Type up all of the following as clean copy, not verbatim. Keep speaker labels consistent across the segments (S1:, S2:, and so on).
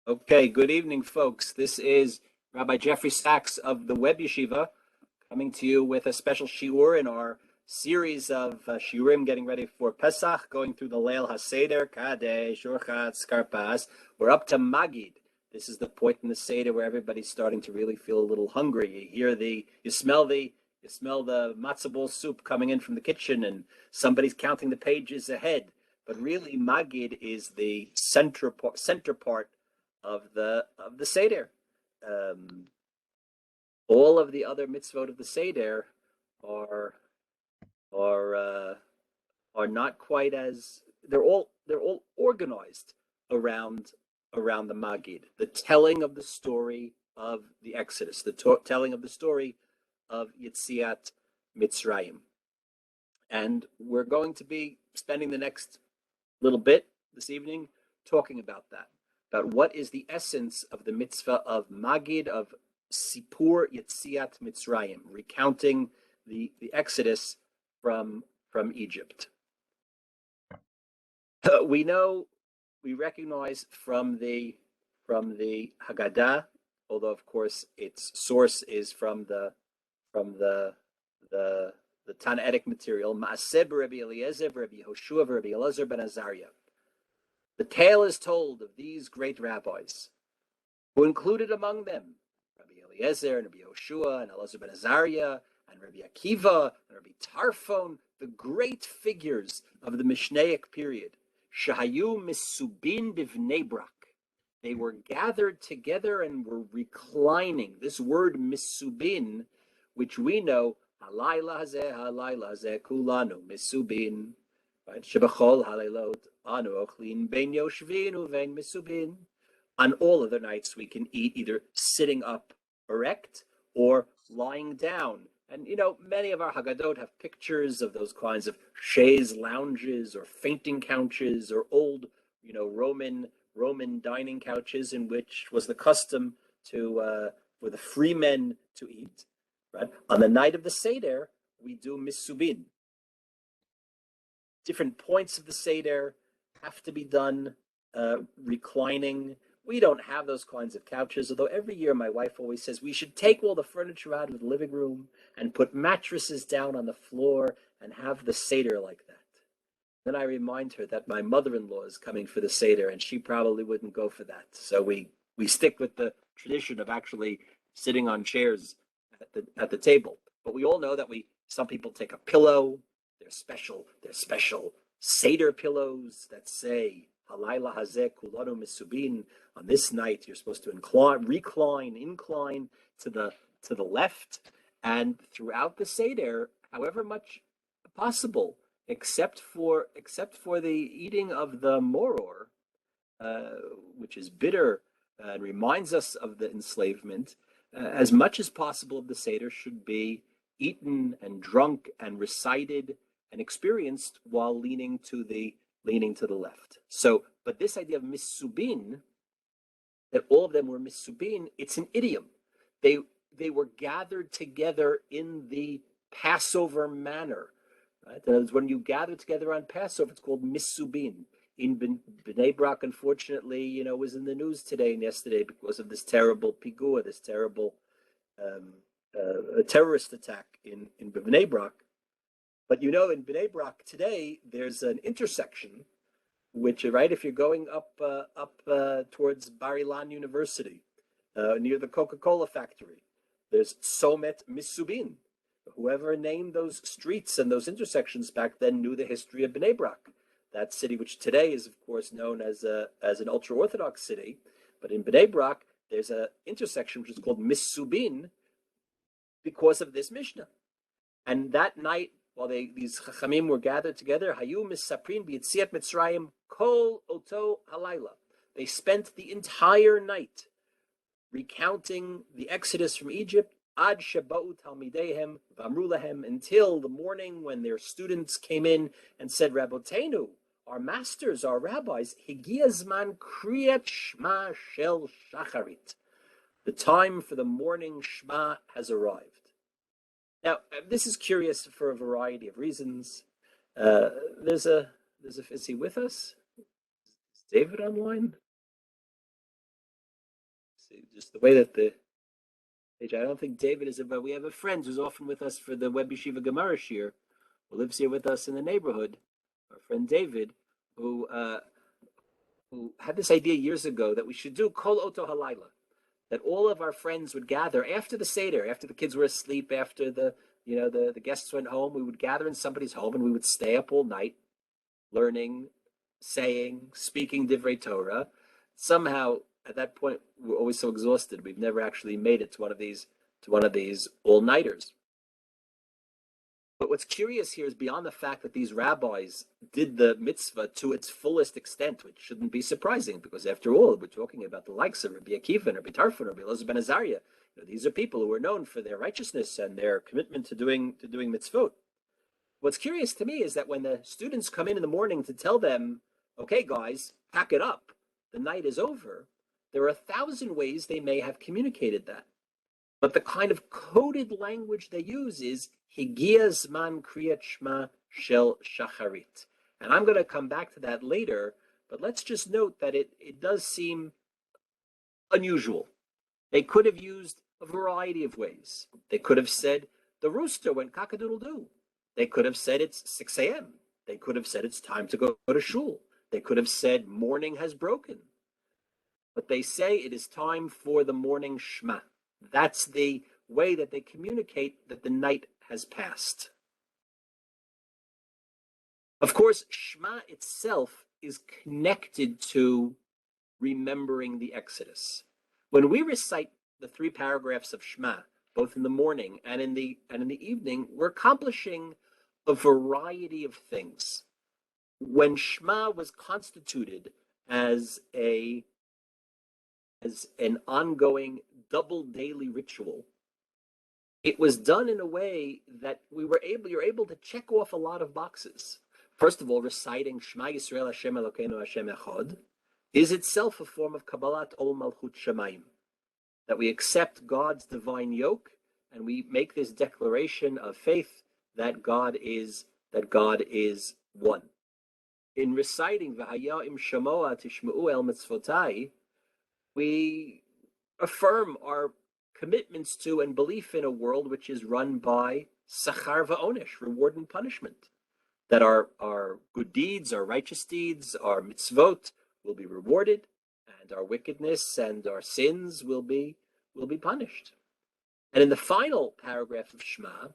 S1: Okay, good evening, folks. This is Rabbi Jeffrey Saks of the Web Yeshiva coming to you with a special shiur in our series of shiurim getting ready for Pesach, going through the Leil HaSeder, Kadesh, Urchatz, Karpas. We're up to Maggid. This is the point in the Seder where everybody's starting to really feel a little hungry. You smell the matzah ball soup coming in from the kitchen, and somebody's counting the pages ahead. But really, Maggid is the center part of the Seder. All of the other mitzvot of the Seder are not quite as they're all organized around the Maggid, the telling of the story of the Exodus, the telling of the story of Yetziat Mitzrayim. And we're going to be spending the next little bit this evening talking about that, about what is the essence of the mitzvah of Maggid, of Sipur Yetziat Mitzrayim, recounting the Exodus from Egypt. We recognize from the Haggadah, although of course its source is from the Tannaitic material, Maaseh Rabbi Eliezer, Rabbi Hoshua, Rabbi Elazar ben Azariah. The tale is told of these great rabbis, who included among them Rabbi Eliezer and Rabbi Hoshua and Elazar ben Azariah and Rabbi Akiva and Rabbi Tarfon, the great figures of the Mishnaic period. Shahayu misubin bivnei Brak. They were gathered together and were reclining. This word misubin, which we know, halayla hazeh kulanu misubin, right? Shebachol halaylot anu ochlin bein yoshvin uvein misubin. On all other nights, we can eat either sitting up erect or lying down. And, many of our Haggadot have pictures of those kinds of chaise lounges or fainting couches or old, Roman dining couches in which was the custom for the free men to eat. Right? On the night of the Seder, we do misubin. Different points of the Seder have to be done reclining. We don't have those kinds of couches, although every year my wife always says we should take all the furniture out of the living room and put mattresses down on the floor and have the Seder like that. Then I remind her that my mother-in-law is coming for the Seder and she probably wouldn't go for that. So we stick with the tradition of actually sitting on chairs at the table. But we all know that some people take a pillow. They're special Seder pillows that say halayla hazeh kulanu misubin. On this night, you're supposed to incline to the left, and throughout the Seder, however much possible, except for the eating of the moror, which is bitter and reminds us of the enslavement, as much as possible of the Seder should be eaten and drunk and recited and experienced while leaning to the left. So, but this idea of misubin, that all of them were misubin, it's an idiom. They were gathered together in the Passover manner. Right? In other words, when you gather together on Passover, it's called misubin. In Bnei Brak, unfortunately, was in the news today and yesterday because of this terrible pigua, this terrible terrorist attack in Bnei Brak. But in Bnei Brak today, there's an intersection, which, right, if you're going up towards Bar Ilan University, near the Coca-Cola factory, there's Somet Misubin. Whoever named those streets and those intersections back then knew the history of Bnei Brak, that city, which today is, of course, known as an ultra-Orthodox city. But in Bnei Brak, there's an intersection which is called Misubin because of this Mishnah. And that night, while these Chachamim were gathered together, Hayu misaprin b'Yetziat Mitzrayim kol oto halayla. They spent the entire night recounting the Exodus from Egypt, ad sheba'u talmidehem v'amru lahem, until the morning when their students came in and said, Rabboteinu, our masters, our rabbis, higia zman kriyat shma shel shacharit. The time for the morning Shema has arrived. Now, this is curious for a variety of reasons. Is he with us? Is David online? just the way that the page. I don't think David is, but we have a friend who's often with us for the Web Yeshiva Gemara Shir, who lives here with us in the neighborhood. Our friend David, who had this idea years ago that we should do Kol Oto Halayla, that all of our friends would gather after the Seder, after the kids were asleep, after the guests went home. We would gather in somebody's home and we would stay up all night, learning, saying, speaking Divrei Torah. Somehow, at that point, we're always so exhausted. We've never actually made it to one of these all-nighters. But what's curious here is beyond the fact that these rabbis did the mitzvah to its fullest extent, which shouldn't be surprising, because after all, we're talking about the likes of Rabbi Akiva and Rabbi Tarfon, Rabbi Elazar ben Azariah. These are people who are known for their righteousness and their commitment to doing mitzvot. What's curious to me is that when the students come in the morning to tell them, okay, guys, pack it up, the night is over, there are 1,000 ways they may have communicated that. But the kind of coded language they use is Higia Zman Kriyat Shema Shel Shacharit. And I'm going to come back to that later, but let's just note that it does seem unusual. They could have used a variety of ways. They could have said, the rooster went cock-a-doodle-doo. They could have said it's 6 a.m. They could have said it's time to go to shul. They could have said morning has broken. But they say it is time for the morning Shema. That's the way that they communicate that the night has passed. Of course, Shema itself is connected to remembering the Exodus. When we recite the 3 paragraphs of Shema, both in the morning and in the evening, we're accomplishing a variety of things. When Shema was constituted as an ongoing double daily ritual, it was done in a way that you're able to check off a lot of boxes. First of all, reciting Shema Yisrael Hashem Elokeinu Hashem Echad is itself a form of Kabbalat Ol Malchut Shamayim, that we accept God's divine yoke and we make this declaration of faith that God is one. In reciting V'haya im shamoa tishma'u el mitzvotai, we affirm our commitments to and belief in a world which is run by sachar va'onesh, reward and punishment, that our good deeds, our righteous deeds, our mitzvot will be rewarded, and our wickedness and our sins will be punished. And in the final paragraph of Shema,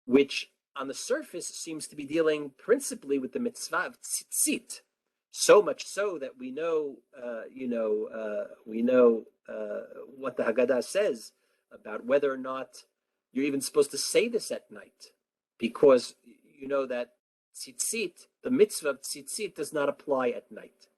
S1: which on the surface seems to be dealing principally with the mitzvah of tzitzit, so much so that we know what the Haggadah says about whether or not you're even supposed to say this at night, because you know that tzitzit, the mitzvah of tzitzit, does not apply at night.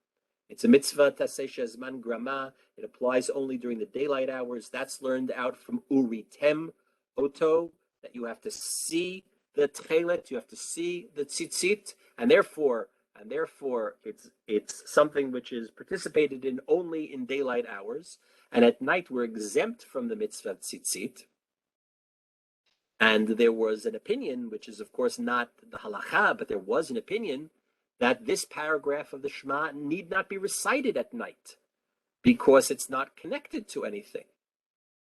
S1: It's a mitzvah taseh shezman grama. It applies only during the daylight hours. That's learned out from uritem oto, that you have to see the tchelet, you have to see the tzitzit, and therefore it's something which is participated in only in daylight hours, and at night we're exempt from the mitzvah of tzitzit. And there was an opinion, which is of course not the halacha, but there was an opinion that this paragraph of the Shema need not be recited at night because it's not connected to anything.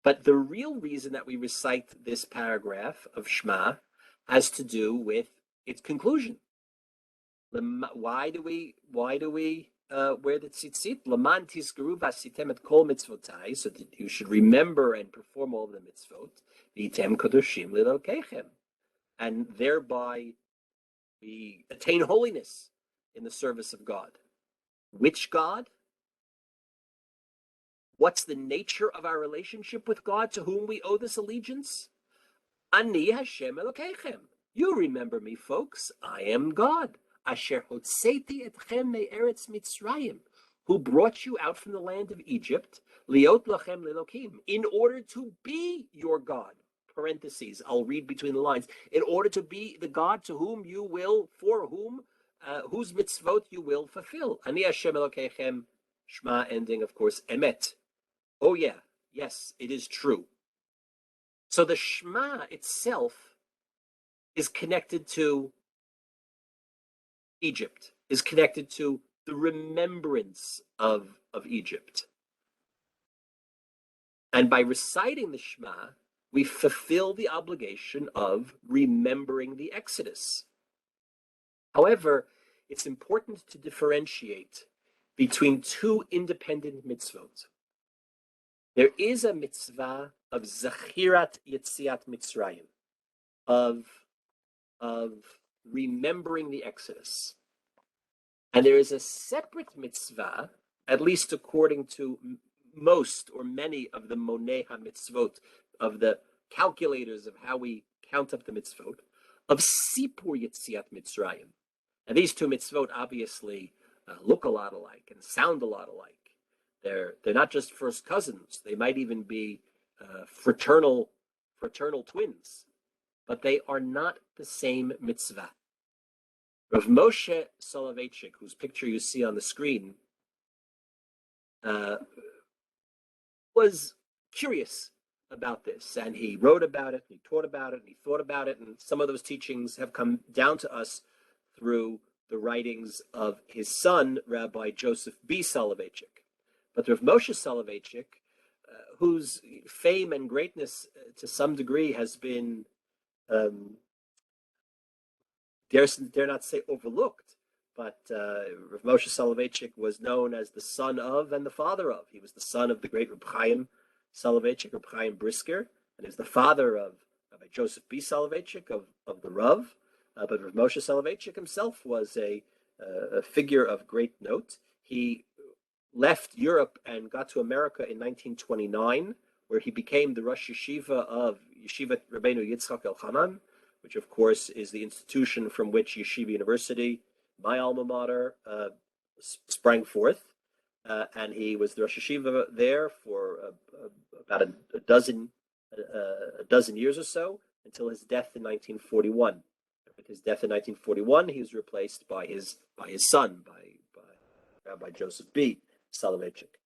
S1: But the real reason that we recite this paragraph of Shema has to do with its conclusion. Why do we wear the tzitzit? Laman tizkaru v'asitem et kol mitzvotai, so that you should remember and perform all of the mitzvot. V'item kadoshim l'Elokechem, and thereby we attain holiness in the service of God. Which God? What's the nature of our relationship with God, to whom we owe this allegiance? Ani Hashem Elokechem. You remember me, folks. I am God. Asher hotzeti etchem me'eretz Mitzrayim, who brought you out from the land of Egypt, liot lachem lelokim, in order to be your God. Parentheses, I'll read between the lines. In order to be the God to whom you will, for whom, whose mitzvot you will fulfill. Ani Hashem Elokechem, Shema ending, of course, emet. Oh yeah, yes, it is true. So the Shema itself is connected to Egypt, is connected to the remembrance of Egypt. And by reciting the Shema, we fulfill the obligation of remembering the Exodus. However, it's important to differentiate between two independent mitzvot. There is a mitzvah of Zachirat Yetziat Mitzrayim, of remembering the Exodus. And there is a separate mitzvah, at least according to most or many of the Monei HaMitzvot, of the calculators of how we count up the mitzvot, of Sipur Yetziat Mitzrayim. And these two mitzvot obviously look a lot alike and sound a lot alike. They're not just first cousins. They might even be fraternal twins, but they are not the same mitzvah. Rav Moshe Soloveitchik, whose picture you see on the screen, was curious about this, and he wrote about it, and he taught about it, and he thought about it, and some of those teachings have come down to us through the writings of his son, Rabbi Joseph B. Soloveitchik. But Rav Moshe Soloveitchik, whose fame and greatness to some degree has been, dare not say overlooked, but Rav Moshe Soloveitchik was known as the son of and the father of. He was the son of the great Reb Chaim Soloveitchik, Reb Chaim Brisker, and is the father of Rabbi Joseph B. Soloveitchik of the Rav. But Rav Moshe Soloveitchik himself was a figure of great note. He left Europe and got to America in 1929, where he became the Rosh Yeshiva of Yeshivat Rabbeinu Yitzchak Elchanan, which of course is the institution from which Yeshiva University, my alma mater, sprang forth. And he was the Rosh Yeshiva there for about a dozen years or so, until his death in 1941. At his death in 1941, he was replaced by his son, by Rabbi Joseph B. Soloveitchik.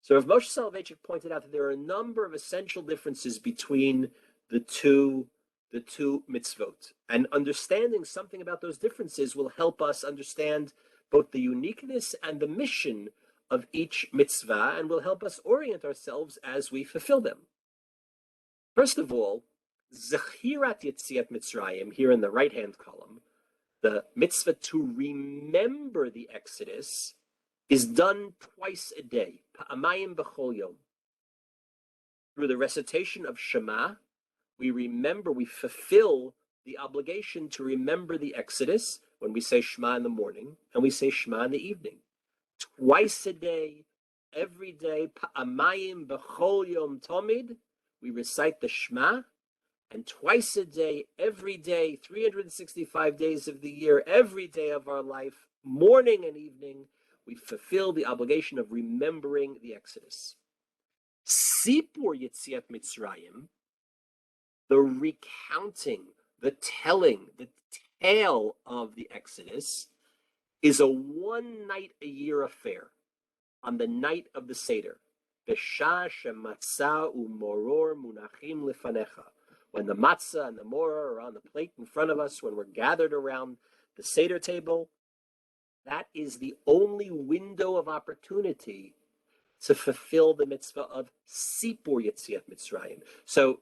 S1: So Rav Moshe Soloveitchik pointed out that there are a number of essential differences between the two mitzvot, and understanding something about those differences will help us understand both the uniqueness and the mission of each mitzvah, and will help us orient ourselves as we fulfill them. First of all, Zachirat Yetziat Mitzrayim, here in the right-hand column, the mitzvah to remember the Exodus, is done twice a day, pa'amayim b'chol yom. Through the recitation of Shema, we fulfill the obligation to remember the Exodus when we say Shema in the morning and we say Shema in the evening. Twice a day, every day, pa'amayim b'chol yom tomid, we recite the Shema, and twice a day, every day, 365 days of the year, every day of our life, morning and evening, we fulfill the obligation of remembering the Exodus. Sipur Yetziat Mitzrayim, the recounting, the telling, the tale of the Exodus, is a one-night-a-year affair on the night of the Seder. B'shah shematzah u'moror munachim lefanecha. When the matzah and the moror are on the plate in front of us, when we're gathered around the Seder table, that is the only window of opportunity to fulfill the mitzvah of Sipur Yetziat Mitzrayim. So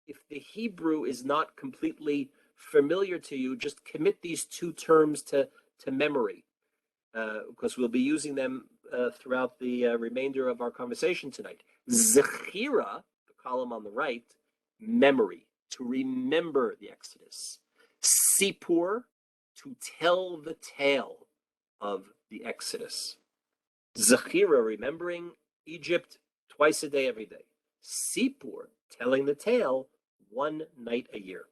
S1: if the Hebrew is not completely familiar to you, just commit these two terms to memory, because we'll be using them throughout the remainder of our conversation tonight. Zechira, the column on the right, memory, to remember the Exodus. Sipur, to tell the tale of the Exodus. Zechira, remembering Egypt twice a day, every day. Sipur, telling the tale one night a year.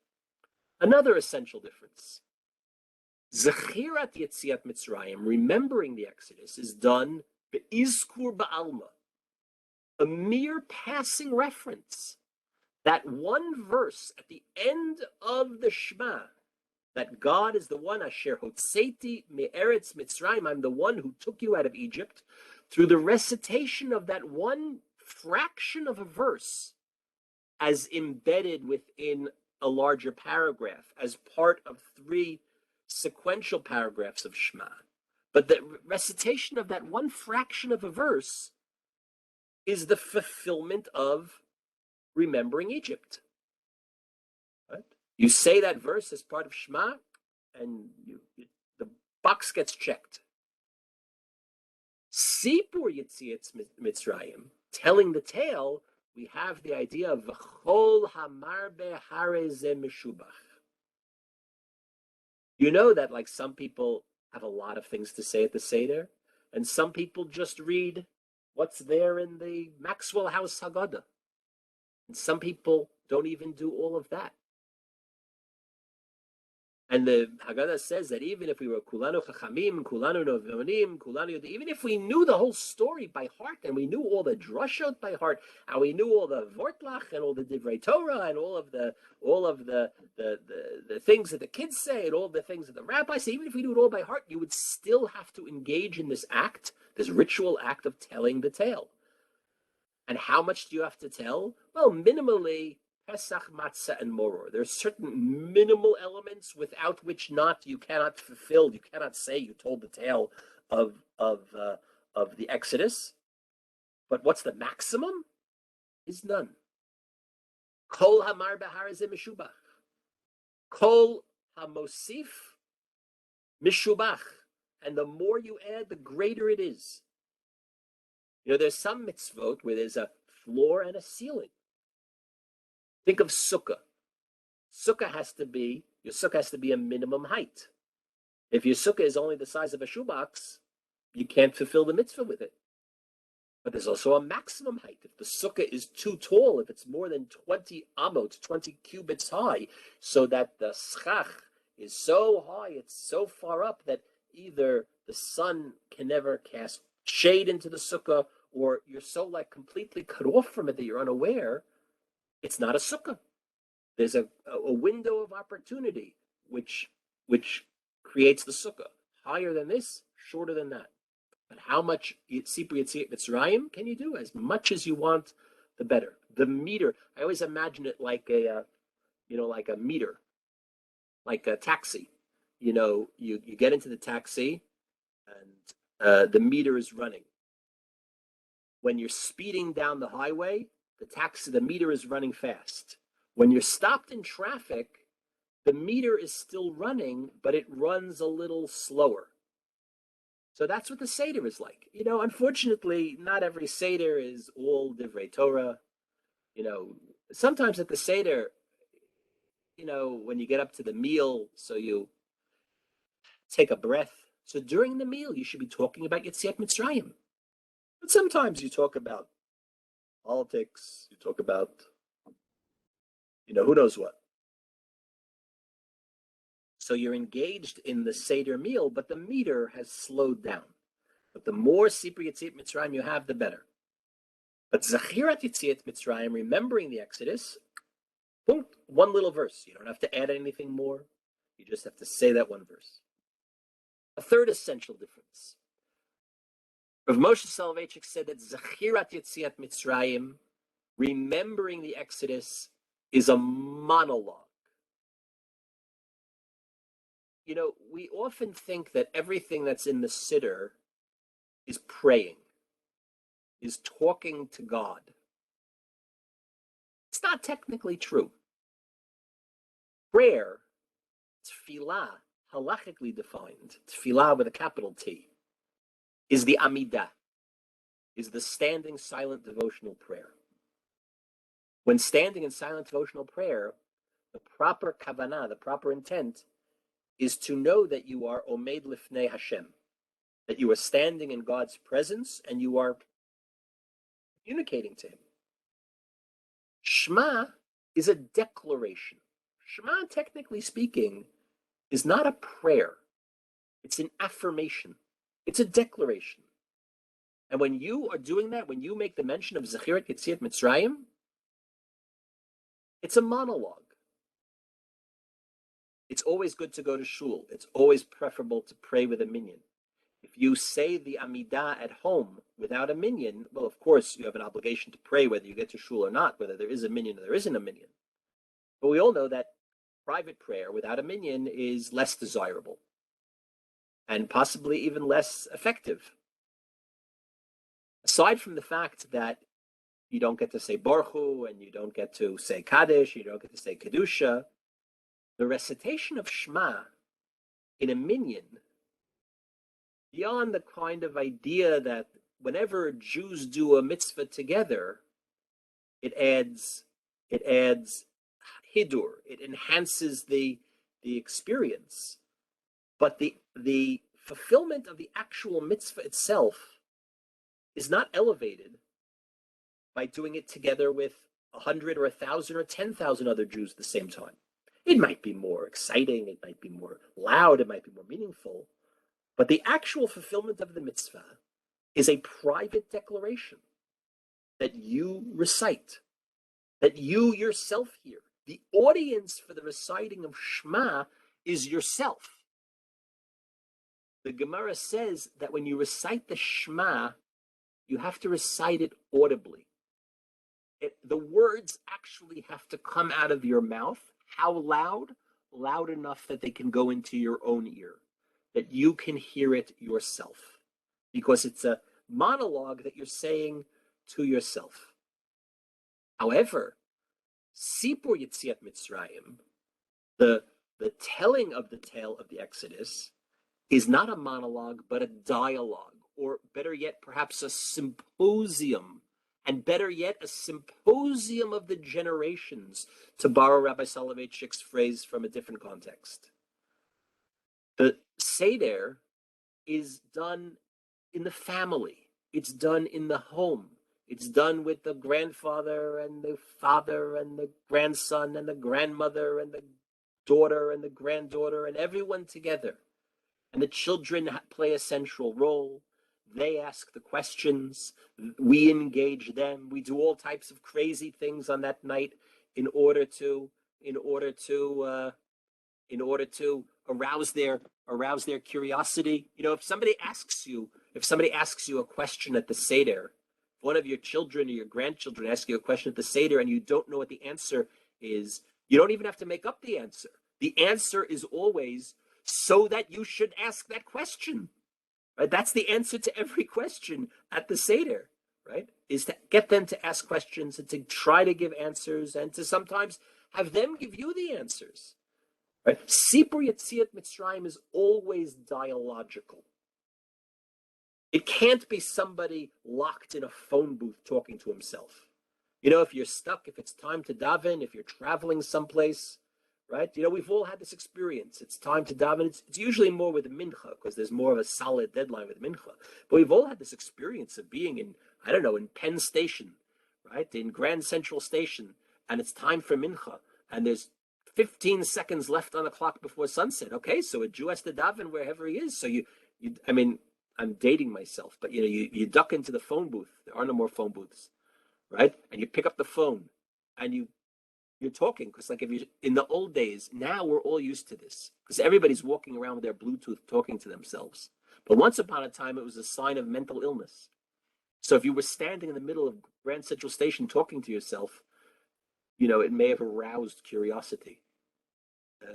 S1: Another essential difference. Zechirat Yetziat Mitzrayim, remembering the Exodus, is done be'izkur ba'alma, a mere passing reference. That one verse at the end of the Shema, that God is the one, Asher Hotzeiti me'eretz Mitzrayim, I'm the one who took you out of Egypt, through the recitation of that one fraction of a verse, as embedded within a larger paragraph, as part of three sequential paragraphs of Shema. But the recitation of that one fraction of a verse is the fulfillment of remembering Egypt. Right? You say that verse as part of Shema, and the box gets checked. Sipur Yetziat Mitzrayim, telling the tale, we have the idea of V'chol hamarbe hareze meshubach. You know that like some people have a lot of things to say at the Seder, and some people just read what's there in the Maxwell House Haggadah. And some people don't even do all of that. And the Haggadah says that even if we were kulanu chachamim, kulanu novonim, kulanu, even if we knew the whole story by heart, and we knew all the drushot by heart, and we knew all the vortlach and all the divrei Torah and all of the things that the kids say and all the things that the rabbis say, even if we knew it all by heart, you would still have to engage in this act, this ritual act of telling the tale. And how much do you have to tell? Well, minimally, Pesach, Matzah, and Moror. There are certain minimal elements without which you cannot fulfill, you cannot say you told the tale of the Exodus. But what's the maximum? Is none. Kol hamar b'harazeh mishubach. Kol hamosif mishubach. And the more you add, the greater it is. You know, there's some mitzvot where there's a floor and a ceiling. Think of sukkah. Your sukkah has to be a minimum height. If your sukkah is only the size of a shoebox, you can't fulfill the mitzvah with it. But there's also a maximum height. If the sukkah is too tall, if it's more than 20 amot, 20 cubits high, so that the schach is so high, it's so far up that either the sun can never cast shade into the sukkah, or you're so like completely cut off from it that you're unaware, it's not a sukkah. There's a window of opportunity which creates the sukkah. Higher than this, shorter than that. But how much Sipur Yetziat Mitzrayim can you do? As much as you want, the better. The meter, I always imagine it like a meter, like a taxi. You know, you get into the taxi and the meter is running. When you're speeding down the highway, the meter is running fast. When you're stopped in traffic, the meter is still running, but it runs a little slower. So that's what the Seder is like. You know, unfortunately, not every Seder is all divrei Torah. You know, sometimes at the Seder, you know, when you get up to the meal, so you take a breath. So during the meal, you should be talking about Yetziat Mitzrayim. But sometimes you talk about politics, you talk about, you know, who knows what. So you're engaged in the Seder meal, but the meter has slowed down. But the more Sipur Yetziat Mitzrayim you have, the better. But Zachirat Yetziat Mitzrayim, remembering the Exodus, one little verse. You don't have to add anything more. You just have to say that one verse. A third essential difference. Rabbi Soloveitchik said that Zachirat Yetziat Mitzrayim, remembering the Exodus, is a monologue. You know, we often think that everything that's in the Siddur is praying, is talking to God. It's not technically true. Prayer, tefillah, halachically defined, tefillah with a capital T, is the amidah, is the standing silent devotional prayer. When standing in silent devotional prayer, the proper kavanah, the proper intent, is to know that you are omed lifnei Hashem, that you are standing in God's presence and you are communicating to Him. Shema is a declaration. Shema, technically speaking, is not a prayer. It's an affirmation. It's a declaration. And when you are doing that, when you make the mention of Zachirat Yetziat Mitzrayim, it's a monologue. It's always good to go to shul. It's always preferable to pray with a minyan. If you say the Amidah at home without a minyan, well, of course, you have an obligation to pray whether you get to shul or not, whether there is a minyan or there isn't a minyan. But we all know that private prayer without a minyan is less desirable and possibly even less effective. Aside from the fact that you don't get to say Baruch Hu, and you don't get to say Kaddish, you don't get to say Kedusha. The recitation of Shema in a minyan, beyond the kind of idea that whenever Jews do a mitzvah together, it adds hidur, it enhances the experience. But the fulfillment of the actual mitzvah itself is not elevated by doing it together with 100 or 1,000 or 10,000 other Jews at the same time. It might be more exciting, it might be more loud, it might be more meaningful, but the actual fulfillment of the mitzvah is a private declaration that you recite, that you yourself hear. The audience for the reciting of Shema is yourself. The Gemara says that when you recite the Shema, you have to recite it audibly. The words actually have to come out of your mouth. How loud? Loud enough that they can go into your own ear, that you can hear it yourself, because it's a monologue that you're saying to yourself. However, Sipur Yetziat Mitzrayim, the telling of the tale of the Exodus, is not a monologue, but a dialogue, or better yet, perhaps a symposium, and better yet, a symposium of the generations, to borrow Rabbi Soloveitchik's phrase from a different context. The Seder is done in the family. It's done in the home. It's done with the grandfather and the father and the grandson and the grandmother and the daughter and the granddaughter and everyone together. And the children play a central role. They ask the questions. We engage them. We do all types of crazy things on that night in order to arouse their curiosity. You know, if somebody asks you a question at the Seder, one of your children or your grandchildren asks you a question at the Seder and you don't know what the answer is, you don't even have to make up the answer. The answer is always so that you should ask that question. Right? That's the answer to every question at the Seder, right? Is to get them to ask questions and to try to give answers and to sometimes have them give you the answers. Right? Sipur Yetziat Mitzrayim is always dialogical. It can't be somebody locked in a phone booth talking to himself. You know, if you're stuck, if it's time to daven, if you're traveling someplace, right? You know, we've all had this experience. It's time to daven. It's usually more with the mincha because there's more of a solid deadline with mincha. But we've all had this experience of being in, I don't know, in Penn Station, right? In Grand Central Station, and it's time for mincha, and there's 15 seconds left on the clock before sunset. Okay, so a Jew has to daven wherever he is. So I mean, I'm dating myself, but you know, you duck into the phone booth. There are no more phone booths, right? And you pick up the phone, and you're talking, because like if you in the old days, now we're all used to this because everybody's walking around with their Bluetooth talking to themselves. But once upon a time, it was a sign of mental illness. So if you were standing in the middle of Grand Central Station talking to yourself, you know, it may have aroused curiosity.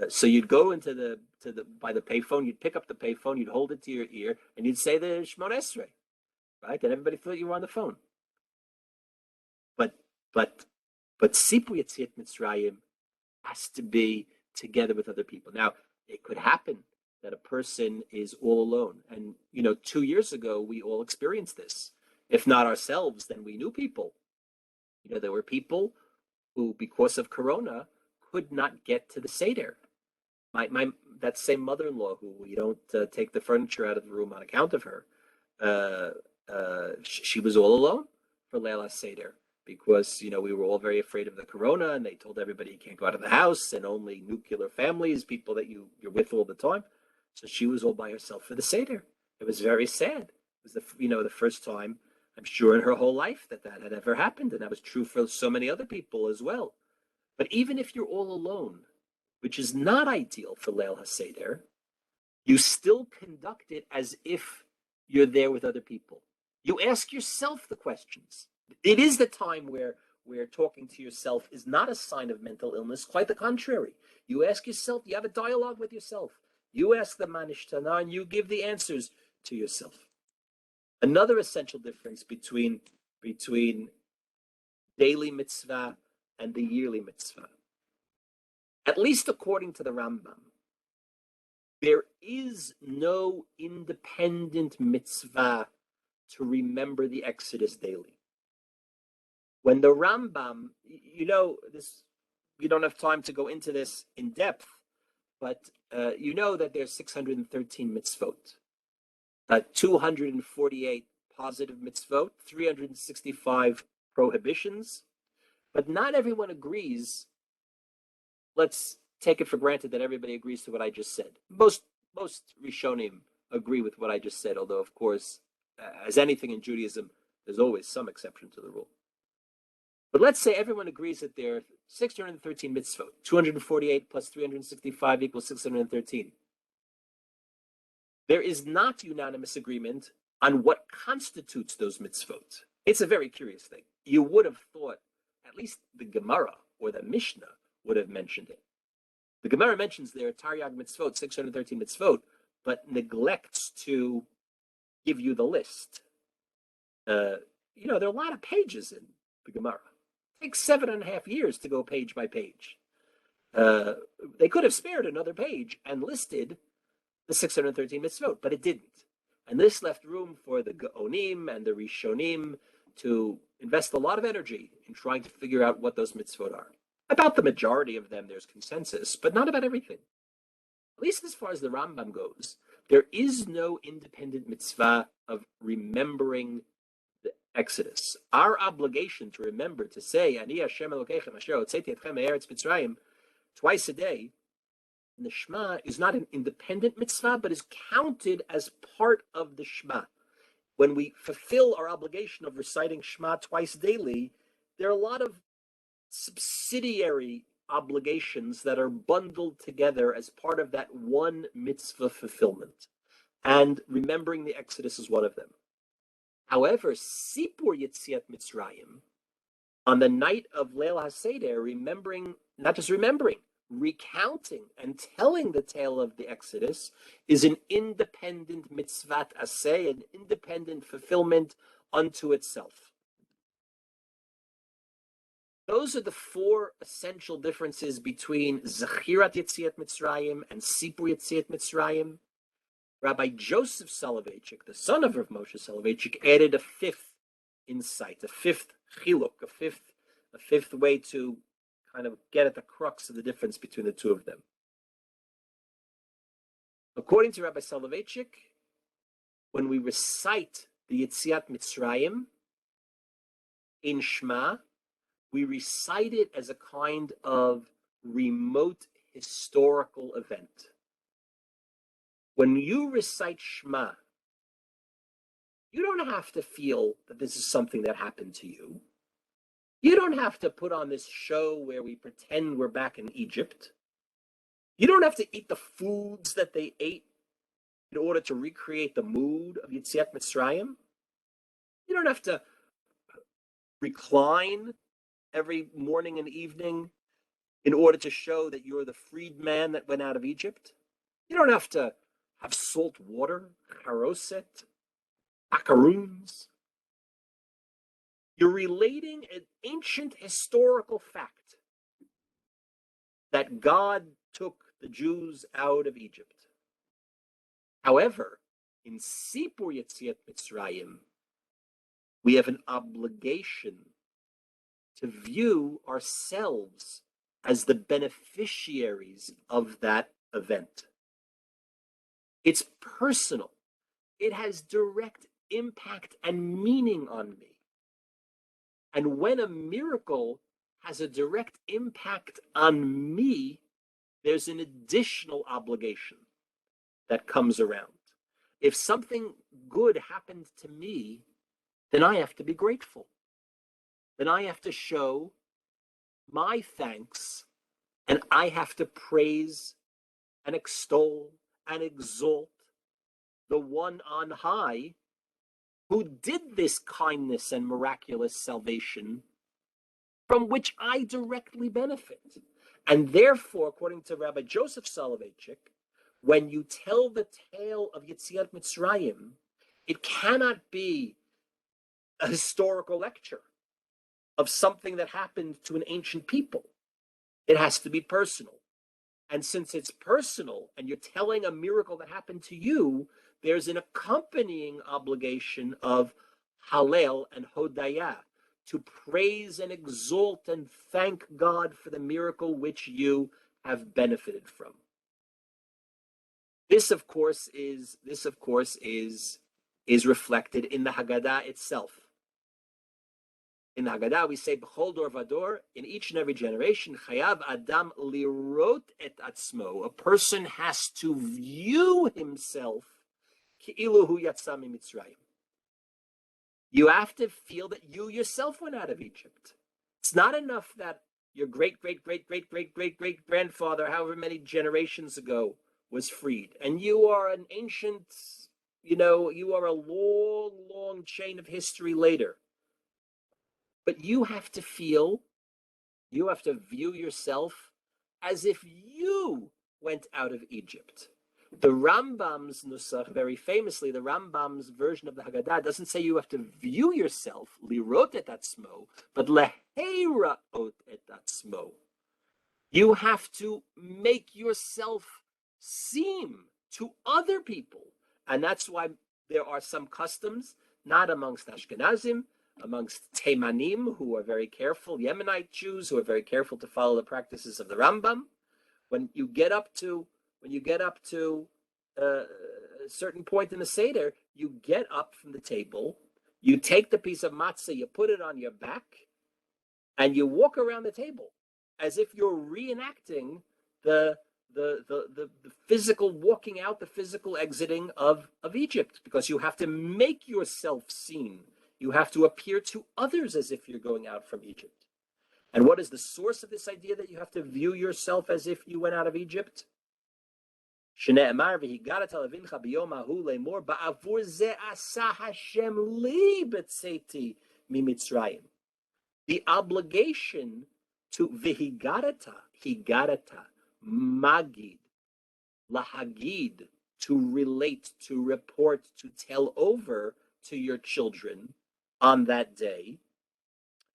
S1: So you'd go into by the payphone, you'd pick up the payphone, you'd hold it to your ear, and you'd say the Shemona Esrei, right? And everybody thought you were on the phone. But Sipur Yetziat Mitzrayim has to be together with other people. Now, it could happen that a person is all alone. And, you know, 2 years ago, we all experienced this. If not ourselves, then we knew people. You know, there were people who, because of Corona, could not get to the Seder. That same mother-in-law who we don't take the furniture out of the room on account of her, she was all alone for Leila Seder because, you know, we were all very afraid of the Corona and they told everybody you can't go out of the house and only nuclear families, people that you're with all the time. So she was all by herself for the Seder. It was very sad. It was the first time, I'm sure, in her whole life that had ever happened. And that was true for so many other people as well. But even if you're all alone, which is not ideal for Leil HaSeder, you still conduct it as if you're there with other people. You ask yourself the questions. It is the time where talking to yourself is not a sign of mental illness, quite the contrary. You ask yourself, you have a dialogue with yourself. You ask the Manishtana and you give the answers to yourself. Another essential difference between daily mitzvah and the yearly mitzvah. At least according to the Rambam, there is no independent mitzvah to remember the Exodus daily. When the Rambam, this, we don't have time to go into this in depth, but you know that there's 613 mitzvot, 248 positive mitzvot, 365 prohibitions, but not everyone agrees. Let's take it for granted that everybody agrees to what I just said. Most Rishonim agree with what I just said, although, of course, as anything in Judaism, there's always some exception to the rule. But let's say everyone agrees that there are 613 mitzvot. 248 plus 365 equals 613. There is not unanimous agreement on what constitutes those mitzvot. It's a very curious thing. You would have thought at least the Gemara or the Mishnah would have mentioned it. The Gemara mentions there are Taryag mitzvot, 613 mitzvot, but neglects to give you the list. There are a lot of pages in the Gemara. It takes 7.5 years to go page by page. They could have spared another page and listed the 613 mitzvot, but it didn't. And this left room for the Gaonim and the Rishonim to invest a lot of energy in trying to figure out what those mitzvot are. About the majority of them, there's consensus, but not about everything. At least as far as the Rambam goes, there is no independent mitzvah of remembering the Exodus. Our obligation to remember to say, Ani Hashem Elokeichem asher hotzeti etchem me'eretz Mitzrayim, twice a day, in the Shema is not an independent mitzvah, but is counted as part of the Shema. When we fulfill our obligation of reciting Shema twice daily, there are a lot of subsidiary obligations that are bundled together as part of that one mitzvah fulfillment. And remembering the Exodus is one of them. However, Sipur Yetziat Mitzrayim, on the night of Leil HaSeder, remembering, not just remembering, recounting and telling the tale of the Exodus is an independent mitzvat aseh, an independent fulfillment unto itself. Those are the four essential differences between Zechirat Yetziat Mitzrayim and Sipur Yetziat Mitzrayim. Rabbi Joseph Soloveitchik, the son of Rav Moshe Soloveitchik, added a fifth insight, a fifth chiluk, a fifth way to kind of get at the crux of the difference between the two of them. According to Rabbi Soloveitchik, when we recite the Yetziat Mitzrayim in Shema, we recite it as a kind of remote historical event. When you recite Shema, you don't have to feel that this is something that happened to you. You don't have to put on this show where we pretend we're back in Egypt. You don't have to eat the foods that they ate in order to recreate the mood of Yetziat Mitzrayim. You don't have to recline every morning and evening in order to show that you're the freedman that went out of Egypt. You don't have to have salt water, charoset, macaroons. You're relating an ancient historical fact that God took the Jews out of Egypt. However, in Sipur Yetziat Mitzrayim, we have an obligation to view ourselves as the beneficiaries of that event. It's personal. It has direct impact and meaning on me. And when a miracle has a direct impact on me, there's an additional obligation that comes around. If something good happened to me, then I have to be grateful. Then I have to show my thanks, and I have to praise and extol and exalt the one on high who did this kindness and miraculous salvation from which I directly benefit. And therefore, according to Rabbi Joseph Soloveitchik, when you tell the tale of Yetziat Mitzrayim, it cannot be a historical lecture. of something that happened to an ancient people. It has to be personal. And since it's personal and you're telling a miracle that happened to you, there's an accompanying obligation of Hallel and Hodayah, to praise and exalt and thank God for the miracle which you have benefited from. This, of course, is reflected in the Haggadah itself. In the Haggadah, we say, B'chol dor vador, in each and every generation, Chayav Adam lirot et atzmo. A person has to view himself ki'ilu hu yatsa mitzrayim. You have to feel that you yourself went out of Egypt. It's not enough that your great grandfather, however many generations ago, was freed. And you are an ancient, you are a long chain of history later. But you have to view yourself as if you went out of Egypt. The Rambam's Nusach, very famously, the Rambam's version of the Haggadah doesn't say you have to view yourself, lirot et atzmo, but leheiraot et atzmo. You have to make yourself seem to other people. And that's why there are some customs, not amongst Ashkenazim, amongst Teimanim, who are very careful, Yemenite Jews, who are very careful to follow the practices of the Rambam. When you get up to a certain point in the Seder, you get up from the table, you take the piece of matzah, you put it on your back, and you walk around the table as if you're reenacting the physical walking out, the physical exiting of Egypt, because you have to make yourself seen. You have to appear to others as if you're going out from Egypt. And what is the source of this idea that you have to view yourself as if you went out of Egypt? The obligation to higarata, Maggid, lahagid, to relate, to report, to tell over to your children on that day,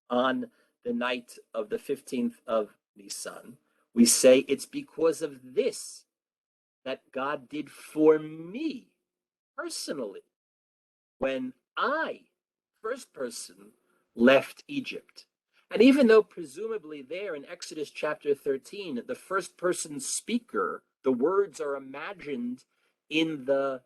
S1: on the night of the 15th of Nisan. We say it's because of this that God did for me personally when I, first person, left Egypt. And even though presumably there in Exodus chapter 13, the first person speaker, the words are imagined in the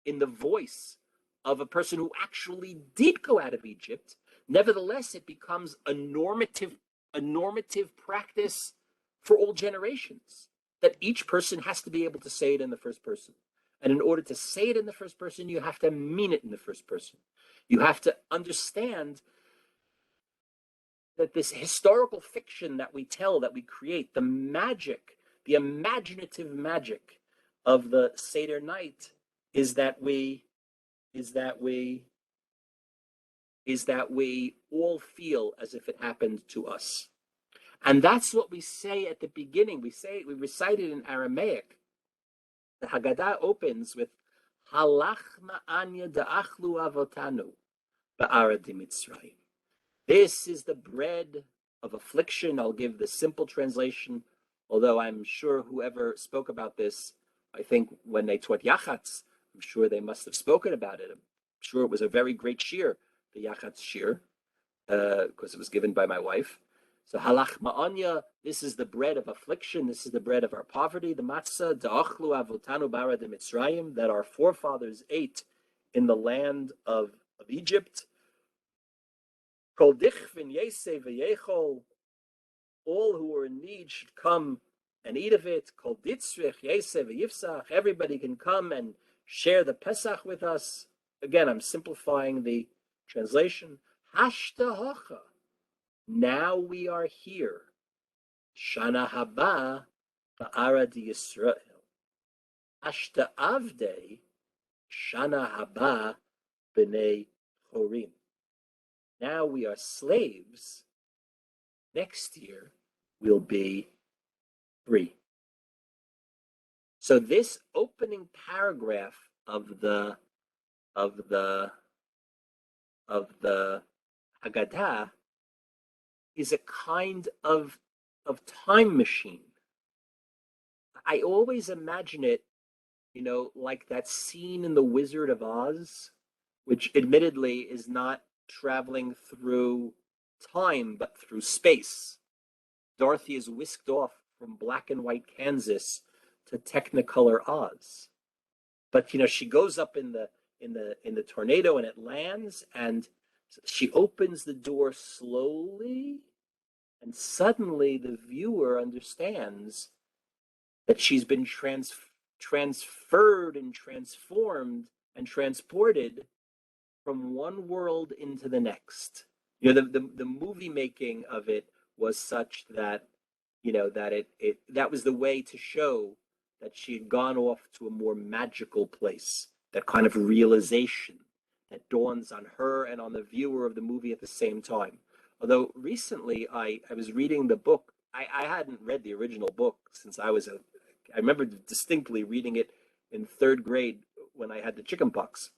S1: voice of a person who actually did go out of Egypt, nevertheless it becomes a normative practice for all generations, that each person has to be able to say it in the first person. And in order to say it in the first person, you have to mean it in the first person. You have to understand that this historical fiction that we tell, that we create, the magic, the imaginative magic of the Seder night is that we all feel as if it happened to us. And that's what we say at the beginning. We recite it in Aramaic. The Haggadah opens with Halach ma'anya da'achlu avotanu ba'ara di Mitzrayim. This is the bread of affliction. I'll give the simple translation, although I'm sure whoever spoke about this, I think when they taught Yachatz, I'm sure they must have spoken about it. I'm sure it was a very great shir, the Yachatz shir, because it was given by my wife. So halach ma'anya, this is the bread of affliction, this is the bread of our poverty, the matzah, da'achlu avotanu bara de Mitzrayim, that our forefathers ate in the land of Egypt. Kol dichvin yeseh v'yechol, all who are in need should come and eat of it. Kol ditzrich yeseh v'yifsach, everybody can come and share the Pesach with us. Again, I'm simplifying the translation. Hashtahacha, now we are here. Shana haba ba'ara di Yisrael. Ashta avdei, shana haba b'nei chorim. Now we are slaves. Next year we'll be free. So this opening paragraph of the Haggadah is a kind of time machine. I always imagine it, like that scene in The Wizard of Oz, which admittedly is not traveling through time, but through space. Dorothy is whisked off from black and white Kansas to Technicolor Oz. But she goes up in the tornado and it lands, and she opens the door slowly, and suddenly the viewer understands that she's been transferred and transformed and transported from one world into the next. The movie making of it was such that that was the way to show that she had gone off to a more magical place, that kind of realization that dawns on her and on the viewer of the movie at the same time. Although recently I was reading the book. I hadn't read the original book since I remember distinctly reading it in third grade when I had the chicken pox.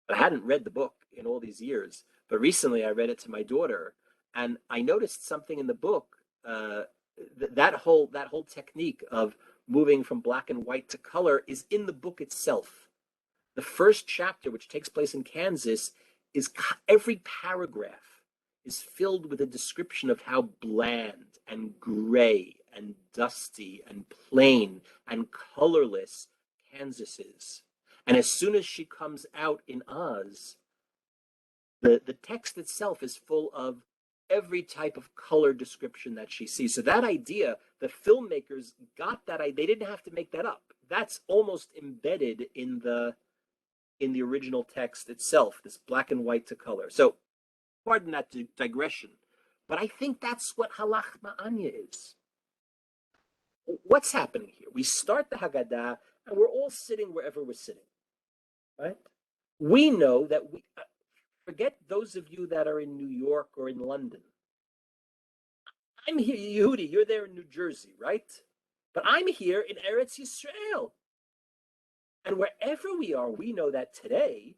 S1: But I hadn't read the book in all these years. But recently I read it to my daughter, and I noticed something in the book. That whole technique of moving from black and white to color is in the book itself. The first chapter, which takes place in Kansas, is every paragraph is filled with a description of how bland and gray and dusty and plain and colorless Kansas is. And as soon as she comes out in Oz, the text itself is full of every type of color description that she sees. So that idea, the filmmakers got that idea. They didn't have to make that up. That's almost embedded in the original text itself, this black and white to color. So pardon that digression, but I think that's what halach ma'anya is. What's happening here? We start the Haggadah, and we're all sitting wherever we're sitting, right? We know that forget those of you that are in New York or in London. I'm here, Yehudi, you're there in New Jersey, right? But I'm here in Eretz Yisrael. And wherever we are, we know that today,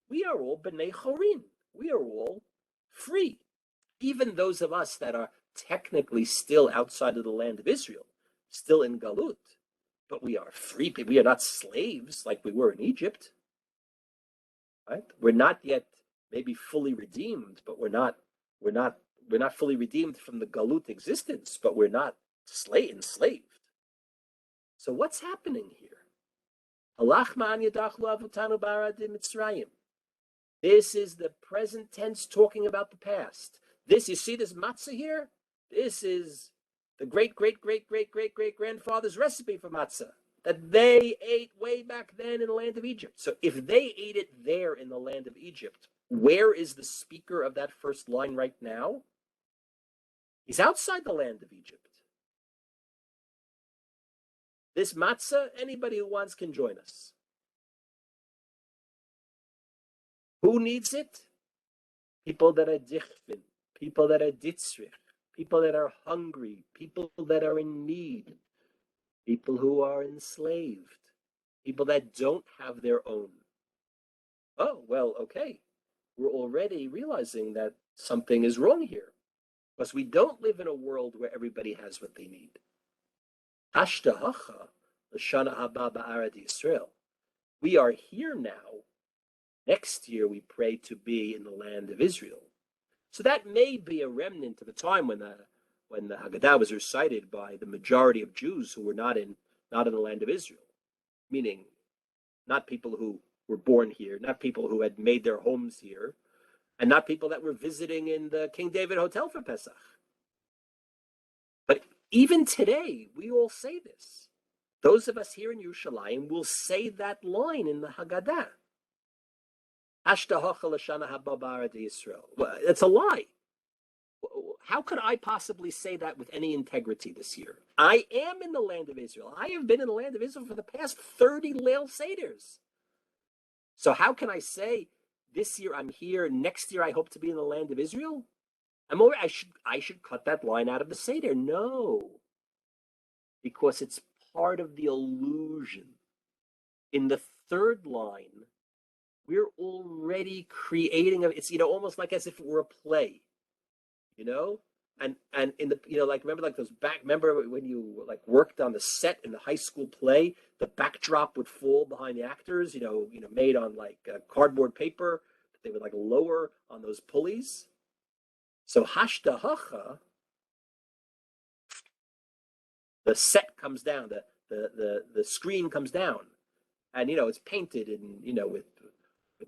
S1: we are all B'nai Chorin. We are all free. Even those of us that are technically still outside of the land of Israel, still in Galut, but we are free. We are not slaves like we were in Egypt, right? We're not yet maybe fully redeemed, but we're not fully redeemed from the Galut existence, but we're not enslaved. So what's happening here? This is the present tense talking about the past. You see this matzah here? This is the great grandfather's recipe for matzah that they ate way back then in the land of Egypt. So if they ate it there in the land of Egypt, where is the speaker of that first line right now? He's outside the land of Egypt. This matzah, anybody who wants can join us. Who needs it? People that are dichvin, people that are ditzrich, people that are hungry, people that are in need, people who are enslaved, people that don't have their own. Oh, well, okay. We're already realizing that something is wrong here, because we don't live in a world where everybody has what they need. Hashtahacha l'shana haba ba'arad Yisrael. We are here now. Next year we pray to be in the land of Israel. So that may be a remnant of a time when the Haggadah was recited by the majority of Jews who were not in the land of Israel, meaning not people who were born here, not people who had made their homes here, and not people that were visiting in the King David Hotel for Pesach. But even today, we all say this. Those of us here in Yerushalayim will say that line in the Haggadah. Well, it's a lie. How could I possibly say that with any integrity this year? I am in the land of Israel. I have been in the land of Israel for the past 30 Leil Seders. So how can I say this year I'm here, next year I hope to be in the land of Israel? I should cut that line out of the Seder. No. Because it's part of the illusion. In the third line, we're already creating it's almost like as if it were a play. you know, and in the like remember like those back remember when you like worked on the set in the high school play, the backdrop would fall behind the actors, made on like cardboard paper that they would like lower on those pulleys. So hashtahacha, the set comes down, the screen comes down, and it's painted in with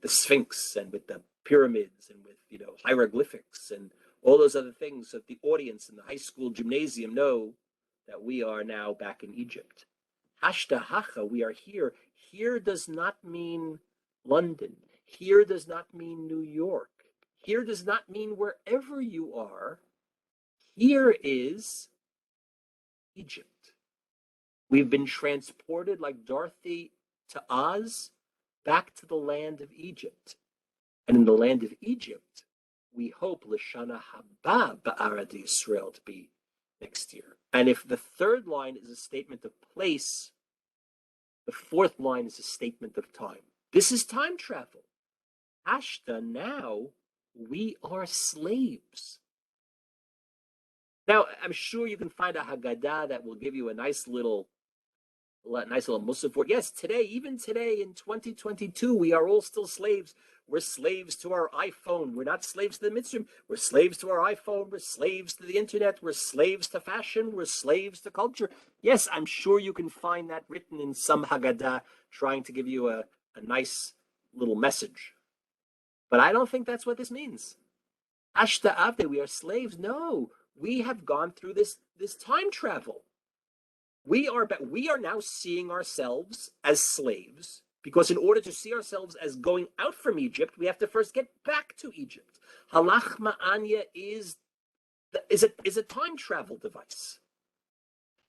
S1: the Sphinx and with the pyramids and with hieroglyphics and all those other things, so that the audience in the high school gymnasium know that we are now back in Egypt. Hashtahacha, we are here. Here does not mean London. Here does not mean New York. Here does not mean wherever you are. Here is Egypt. We've been transported like Dorothy to Oz, back to the land of Egypt. And in the land of Egypt, we hope L'Shana Haba Ba'arad Yisrael to be next year. And if the third line is a statement of place, the fourth line is a statement of time. This is time travel. Hashta, now we are slaves. Now, I'm sure you can find a Haggadah that will give you a nice little musaf for it. Yes, even today in 2022, we are all still slaves. We're slaves to our iPhone. We're not slaves to the mitzvah. We're slaves to our iPhone. We're slaves to the internet. We're slaves to fashion. We're slaves to culture. Yes, I'm sure you can find that written in some Haggadah trying to give you a nice little message. But I don't think that's what this means. Ashta Avde, we are slaves. No, we have gone through this time travel. We are now seeing ourselves as slaves, because in order to see ourselves as going out from Egypt, we have to first get back to Egypt. Halach Ma'anya is a time travel device.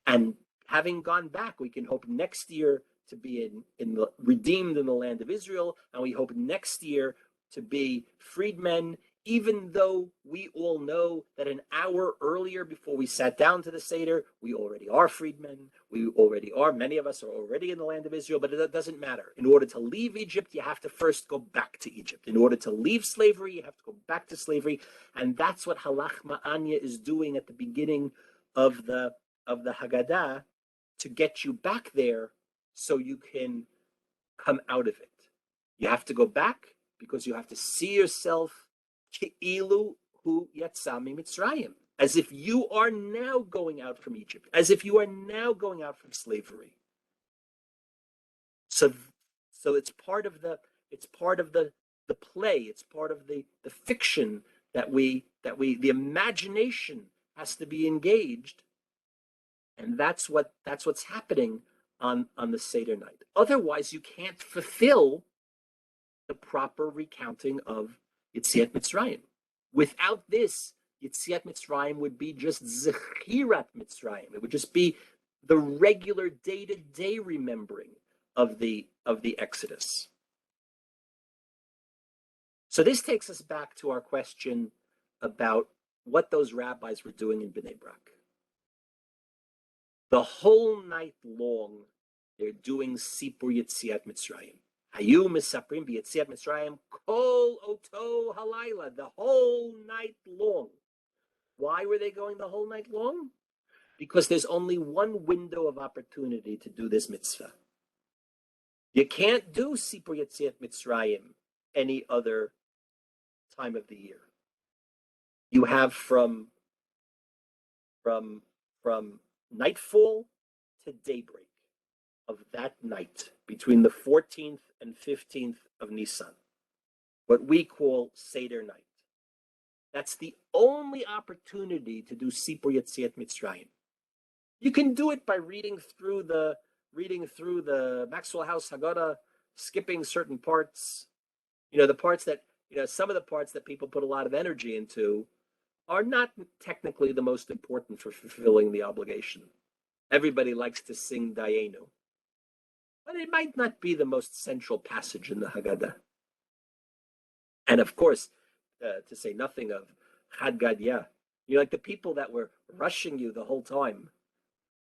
S1: And having gone back, we can hope next year to be redeemed in the land of Israel, and we hope next year to be freedmen, even though we all know that an hour earlier, before we sat down to the Seder, we already are freedmen. Many of us are already in the land of Israel, but it doesn't matter. In order to leave Egypt, you have to first go back to Egypt. In order to leave slavery, you have to go back to slavery. And that's what Halach Ma'anya is doing at the beginning of the Haggadah, to get you back there so you can come out of it. You have to go back because you have to see yourself Ke'ilu hu Yetziat Mitzrayim, as if you are now going out from Egypt, as if you are now going out from slavery. So it's part of the play, it's part of the fiction that the imagination has to be engaged, and that's what's happening on the Seder night. Otherwise, you can't fulfill the proper recounting of Yetziat Mitzrayim. Without this, Yetziat Mitzrayim would be just Zechirat Mitzrayim. It would just be the regular day-to-day remembering of the Exodus. So this takes us back to our question about what those rabbis were doing in Bnei Brak. The whole night long, they're doing Sipur Yetziat Mitzrayim. Hayu misaprim b'Yetziat Mitzrayim kol oto halayla, the whole night long. Why were they going the whole night long? Because there's only one window of opportunity to do this mitzvah. You can't do Sipur Yetziat Mitzrayim any other time of the year. You have from nightfall to daybreak of that night, between the 14th and 15th of Nisan, what we call Seder night. That's the only opportunity to do Sipur Yetziat Mitzrayim. You can do it by reading through the Maxwell House Haggadah, skipping certain parts. The parts that some of the parts that people put a lot of energy into are not technically the most important for fulfilling the obligation. Everybody likes to sing Dayenu, but it might not be the most central passage in the Haggadah. And of course, to say nothing of Chad Gadya, like the people that were rushing you the whole time,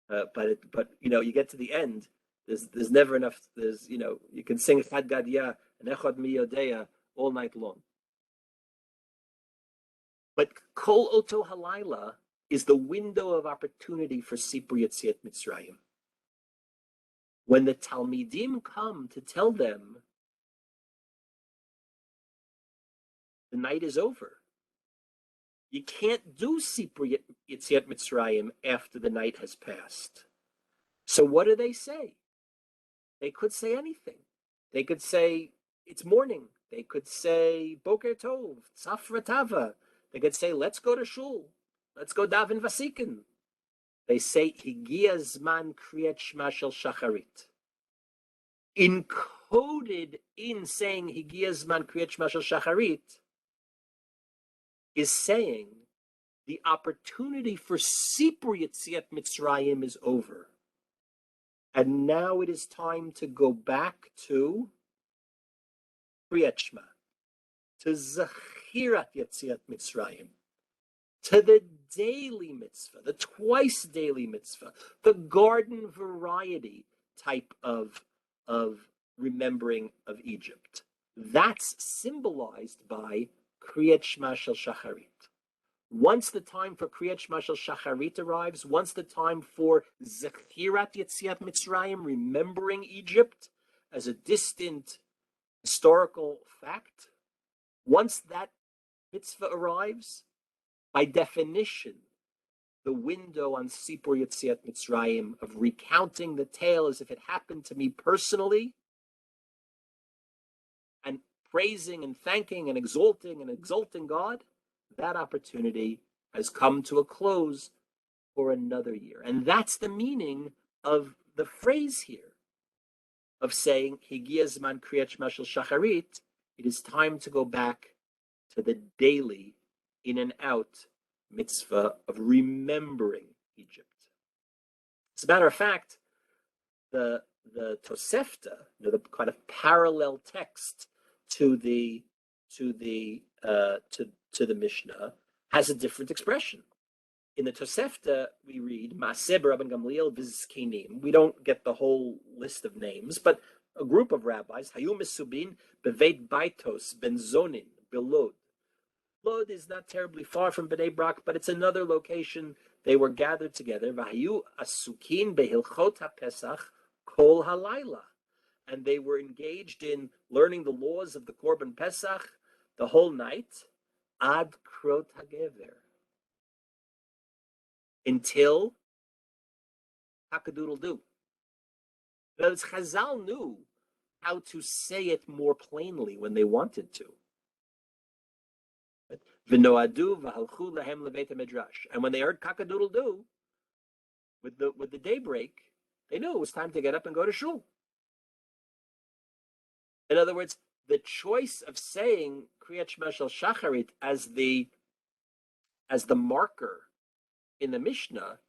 S1: but you get to the end, there's never enough. You can sing Chad Gadya and Echad Mi Yodeya all night long. But Kol Oto Halayla is the window of opportunity for Sipur Yetziat Mitzrayim. When the Talmidim come to tell them the night is over, you can't do Sipur Yetziat Mitzrayim after the night has passed. So what do they say? They could say anything. They could say, it's morning. They could say, Boker Tov, Tzafra Tava. They could say, let's go to Shul. Let's go daven vasikin. They say, Higia Zman Kriyat Shema Shel Shacharit. Encoded in saying Higia Zman Kriyat Shema Shel Shacharit is saying the opportunity for Sipur Yetziat Mitzrayim is over. And now it is time to go back to Kriyat Shema, to Zachirat Yetziat Mitzrayim, to the daily mitzvah, the twice daily mitzvah, the garden variety type of remembering of Egypt. That's symbolized by Kriyat Shema Shel Shacharit. Once the time for Kriyat Shema Shel Shacharit arrives, once the time for Zachirat Yetziat Mitzrayim, remembering Egypt as a distant historical fact, once that mitzvah arrives, by definition, the window on Sipur Yetziat Mitzrayim of recounting the tale as if it happened to me personally, and praising and thanking and exalting God, that opportunity has come to a close for another year. And that's the meaning of the phrase here, of saying, Higia Zman Kriyat Shema Shel Shacharit, it is time to go back to the daily in and out mitzvah of remembering Egypt. As a matter of fact, the Tosefta, the kind of parallel text to the Mishnah, has a different expression. In the Tosefta, we read Maaseh Rabban Gamliel v'Zkenim. We don't get the whole list of names, but a group of rabbis, Hayu Mesubin beveit Baitos ben Zonin belod. Lod is not terribly far from Bnei Brak, but it's another location. They were gathered together. V'hayu asukin behilchot haPesach kol halayla, and they were engaged in learning the laws of the Korban Pesach the whole night. Ad krot hagever, until hakadoodle-doo. Because Chazal knew how to say it more plainly when they wanted to. V'noadu v'halchu lahem lebeit haMidrash. And when they heard kakadoodle-doo, with the daybreak, they knew it was time to get up and go to shul. In other words, the choice of saying Kriyat Shema Shel Shacharit as the marker in the Mishnah,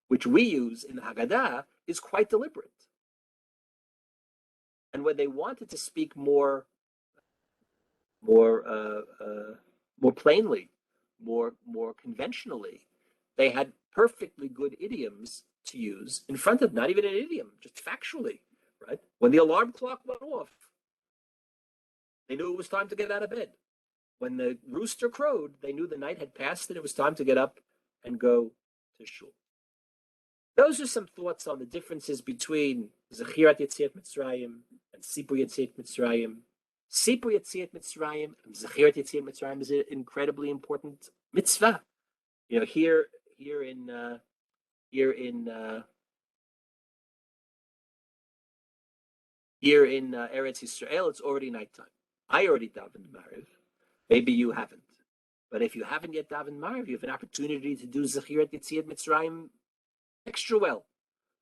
S1: which we use in the Haggadah, is quite deliberate. And when they wanted to speak more plainly, more conventionally, they had perfectly good idioms to use in front of, not even an idiom, just factually, right? When the alarm clock went off, they knew it was time to get out of bed. When the rooster crowed, they knew the night had passed and it was time to get up and go to shul. Those are some thoughts on the differences between Zachirat Yetziat Mitzrayim and Sipur Yetziat Mitzrayim. Sipur Yetziat Mitzrayim and Zachirat Yetziat Mitzrayim is an incredibly important mitzvah. You know, here in Eretz Yisrael, it's already nighttime. I already davened Mariv. Maybe you haven't. But if you haven't yet davened Mariv, you have an opportunity to do Zachirat Yetziat Mitzrayim extra well,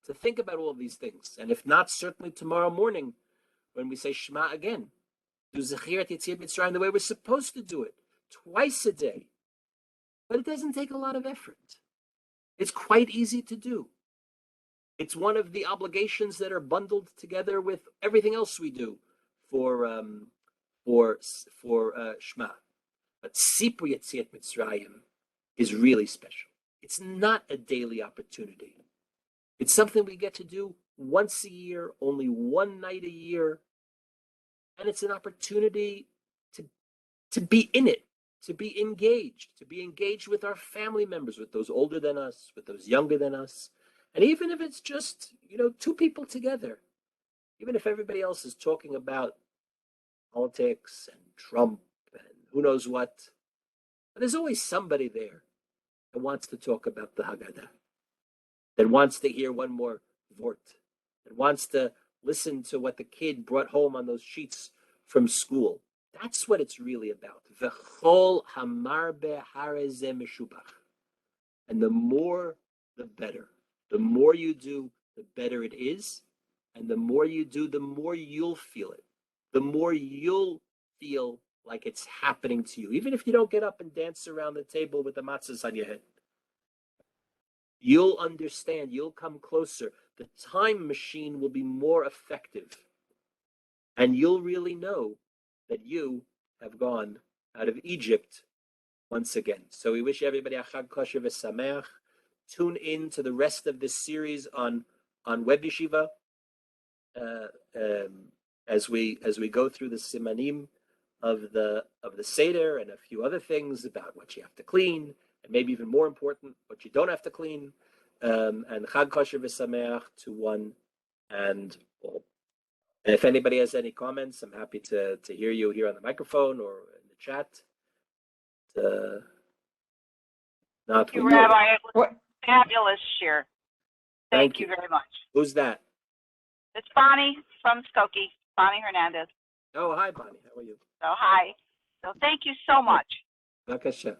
S1: to think about all of these things. And if not, certainly tomorrow morning, when we say Shema again, do Zachirat Yetziat Mitzrayim the way we're supposed to do it, twice a day. But it doesn't take a lot of effort. It's quite easy to do. It's one of the obligations that are bundled together with everything else we do for Shema. But Sipur Yetziat Mitzrayim is really special. It's not a daily opportunity. It's something we get to do once a year, only one night a year. And it's an opportunity to be in it, to be engaged with our family members, with those older than us, with those younger than us. And even if it's just, two people together, even if everybody else is talking about politics and Trump and who knows what, but there's always somebody there that wants to talk about the Haggadah, that wants to hear one more vort, that wants to listen to what the kid brought home on those sheets from school. That's what it's really about. V'chol hamarbe harezeh meshubach. And the more, the better. The more you do, the better it is. And the more you do, the more you'll feel it. The more you'll feel like it's happening to you. Even if you don't get up and dance around the table with the matzahs on your head. You'll understand, you'll come closer. The time machine will be more effective. And you'll really know that you have gone out of Egypt once again. So we wish everybody a Chag Kosher v'Sameach. Tune in to the rest of this series on Web Yeshiva as we go through the simanim of the Seder and a few other things about what you have to clean, and maybe even more important, what you don't have to clean. And Chag Kosher v'Sameach to one and all. And if anybody has any comments, I'm happy to hear you here on the microphone or in the chat.
S2: Thank you, Rabbi. It was fabulous share. Thank you very much.
S1: Who's that?
S2: It's Bonnie from Skokie, Bonnie Hernandez.
S1: Oh, hi, Bonnie. How are you?
S2: So, hi. So, thank you so much.
S1: Bakasha.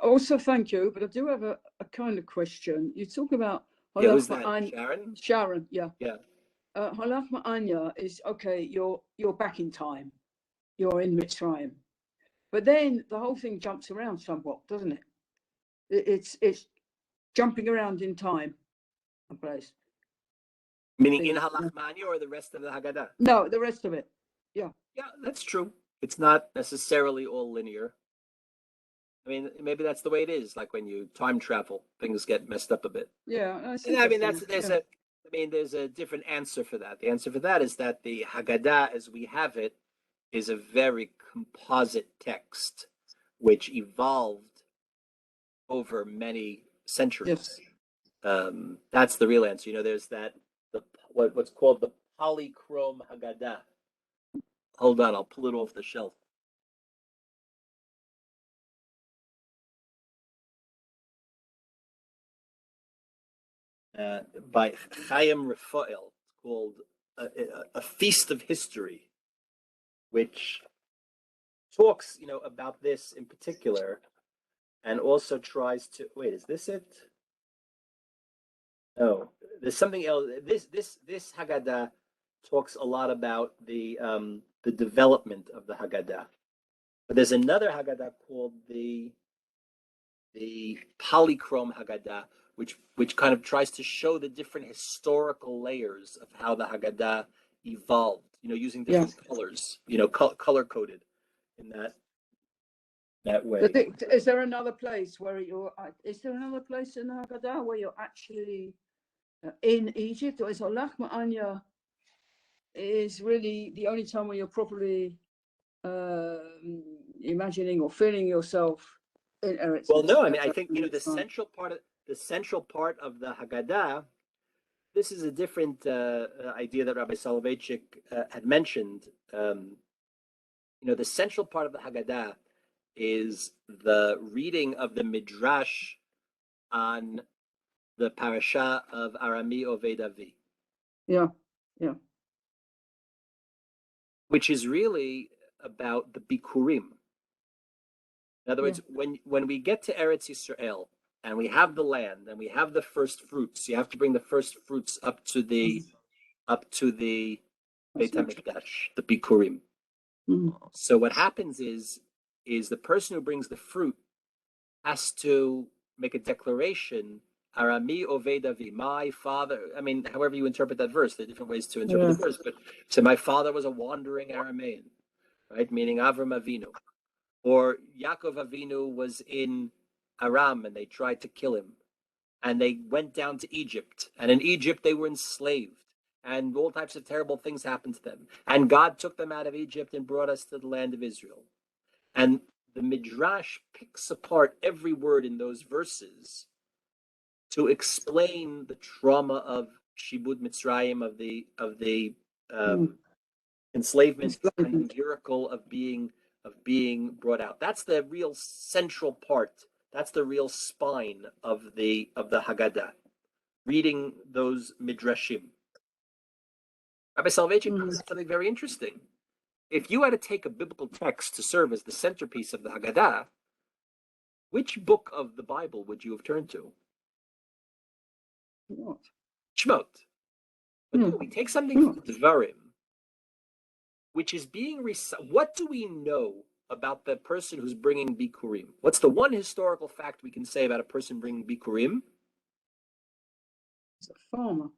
S3: Also, thank you, but I do have a kind of question. You talk about...
S1: Yeah, who's that? Sharon?
S3: Sharon, yeah.
S1: Yeah.
S3: Halach Ma'anya is, okay, you're back in time. You're in Mitzrayim. But then the whole thing jumps around somewhat, doesn't it? It's jumping around in time, a place.
S1: Meaning in Halach Ma'anya or the rest of the Haggadah?
S3: No, the rest of it. Yeah.
S1: Yeah, that's true. It's not necessarily all linear. I mean, maybe that's the way it is. Like when you time travel, things get messed up a bit.
S3: Yeah.
S1: I mean, there's a different answer for that. The answer for that is that the Haggadah, as we have it, is a very composite text which evolved over many centuries. Yes. That's the real answer. There's what's called the polychrome Haggadah. Hold on, I'll pull it off the shelf. By Chaim Raphael, it's called a Feast of History, which talks, about this in particular, and also tries to wait. Is this it? No, there's something else. This Haggadah talks a lot about the development of the Haggadah, but there's another Haggadah called the polychrome Haggadah, which kind of tries to show the different historical layers of how the Haggadah evolved, using different colors, color coded in that way.
S3: Is there another place where is there another place in the Haggadah where you're actually in Egypt, or is Halach Ma'anya is really the only time when you're properly imagining or feeling yourself in Eretz?
S1: Well, no, I mean, I think the central part of the Haggadah. This is a different idea that Rabbi Soloveitchik had mentioned. The central part of the Haggadah is the reading of the Midrash on the parasha of Arami Oved Avi.
S3: Yeah. Which
S1: is really about the Bikurim. In other words, when we get to Eretz Yisrael and we have the land and we have the first fruits, you have to bring the first fruits up to the Beit HaMikdash, the Bikurim. Mm-hmm. So what happens is the person who brings the fruit has to make a declaration, Arami Oved Avi, my father. I mean, however you interpret that verse, there are different ways to interpret the verse, but so my father was a wandering Aramean, right? Meaning Avram Avinu. Or Yaakov Avinu was in Aram and they tried to kill him. And they went down to Egypt. And in Egypt they were enslaved. And all types of terrible things happened to them. And God took them out of Egypt and brought us to the land of Israel. And the Midrash picks apart every word in those verses to explain the trauma of Shibud Mitzrayim, of the enslavement and the miracle of being brought out. That's the real central part. That's the real spine of the Haggadah. Reading those midrashim. Rabbi Soloveitchik points out something very interesting. If you had to take a biblical text to serve as the centerpiece of the Haggadah, which book of the Bible would you have turned to?
S3: What?
S1: Shemot. But no, we take something from Dvarim, which is being what do we know about the person who's bringing Bikurim? What's the one historical fact we can say about a person bringing Bikurim?
S3: He's a farmer.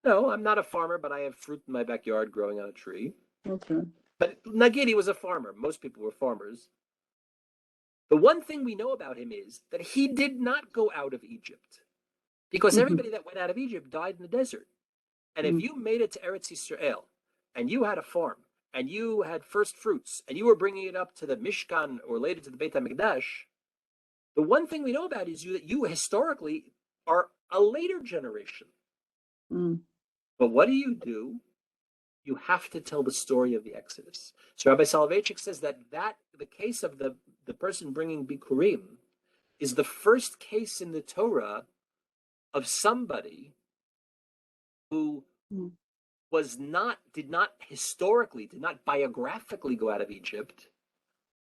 S1: No, I'm not a farmer, but I have fruit in my backyard growing on a tree.
S3: Okay.
S1: But Nagidi was a farmer. Most people were farmers. The one thing we know about him is that he did not go out of Egypt, because everybody that went out of Egypt died in the desert. And if you made it to Eretz Yisrael, and you had a farm, and you had first fruits, and you were bringing it up to the Mishkan or later to the Beit HaMikdash, the one thing we know about is that you historically are a later generation. But what do? You have to tell the story of the Exodus. So Rabbi Soloveitchik says that the case of the person bringing Bikurim is the first case in the Torah of somebody who did not biographically go out of Egypt,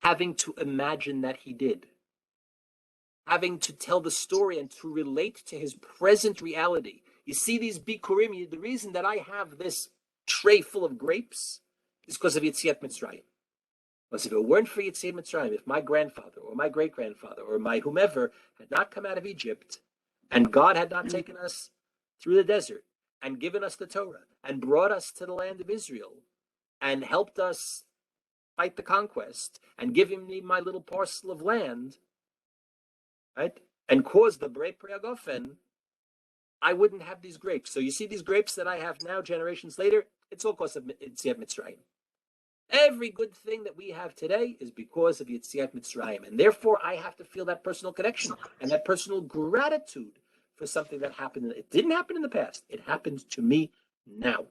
S1: having to imagine that he did, having to tell the story and to relate to his present reality. You see these Bikurim, the reason that I have this tray full of grapes is because of Yetziat Mitzrayim. Because if it weren't for Yetziat Mitzrayim, if my grandfather or my great-grandfather or my whomever had not come out of Egypt, and God had not taken us through the desert and given us the Torah and brought us to the land of Israel and helped us fight the conquest and given me my little parcel of land, right, and caused the Brei Priagofen, I wouldn't have these grapes. So you see these grapes that I have now, generations later, it's all because of Yetziat Mitzrayim. Every good thing that we have today is because of Yetziat Mitzrayim. And therefore, I have to feel that personal connection and that personal gratitude for something that happened. It didn't happen in the past. It happened to me now.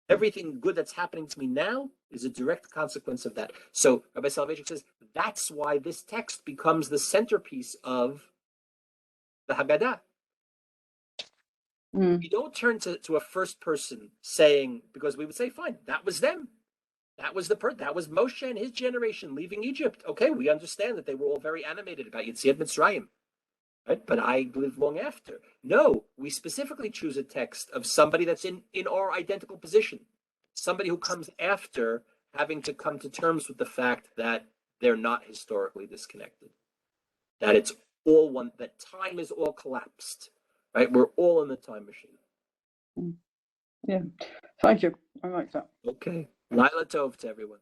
S1: Everything good that's happening to me now is a direct consequence of that. So Rabbi Soloveitchik says, that's why this text becomes the centerpiece of the Haggadah. You don't turn to a first person saying, because we would say, fine, that was them. That was that was Moshe and his generation leaving Egypt. Okay, we understand that they were all very animated about Yetziat Mitzrayim, right? But I lived long after. No, we specifically choose a text of somebody that's in our identical position, somebody who comes after having to come to terms with the fact that they're not historically disconnected, that it's all one, that time is all collapsed, right? We're all in the time machine.
S3: Yeah, thank you. I like that.
S1: Okay. Laila Tov to everyone.